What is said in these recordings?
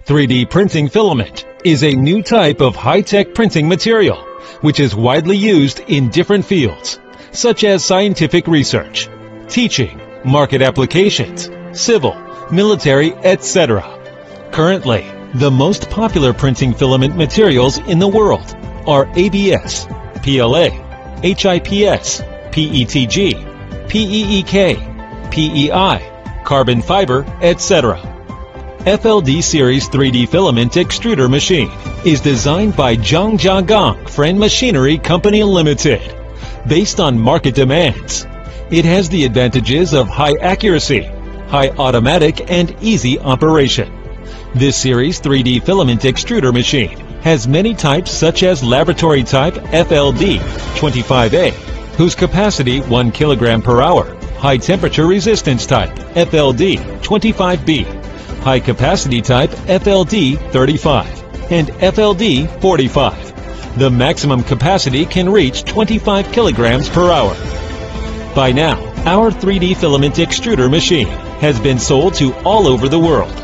3D printing filament is a new type of high-tech printing material which is widely used in different fields, such as scientific research, teaching, market applications, civil, military, etc. Currently, the most popular printing filament materials in the world are ABS, PLA, HIPS, PETG, PEEK, PEI, carbon fiber, etc. FLD Series 3D Filament Extruder Machine is designed by Zhangjiagang Friend Machinery Company Limited. Based on market demands, it has the advantages of high accuracy, high automatic and easy operation. This Series 3D Filament Extruder Machine has many types such as Laboratory Type FLD 25A, whose capacity 1 kg per hour, High Temperature Resistance Type FLD 25B, High Capacity Type FLD 35, and FLD 45. The maximum capacity can reach 25 kilograms per hour. By now, our 3D filament extruder machine has been sold to all over the world.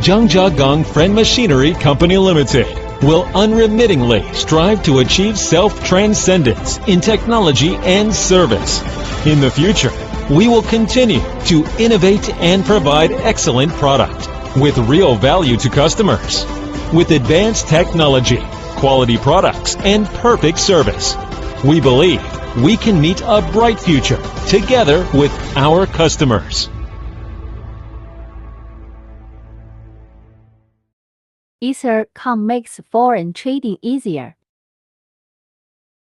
Zhangjiagang Friend Machinery Company Limited will unremittingly strive to achieve self-transcendence in technology and service. In the future, we will continue to innovate and provide excellent product with real value to customers. With advanced technology, quality products, and perfect service, we believe we can meet a bright future together with our customers. Ether.com makes foreign trading easier.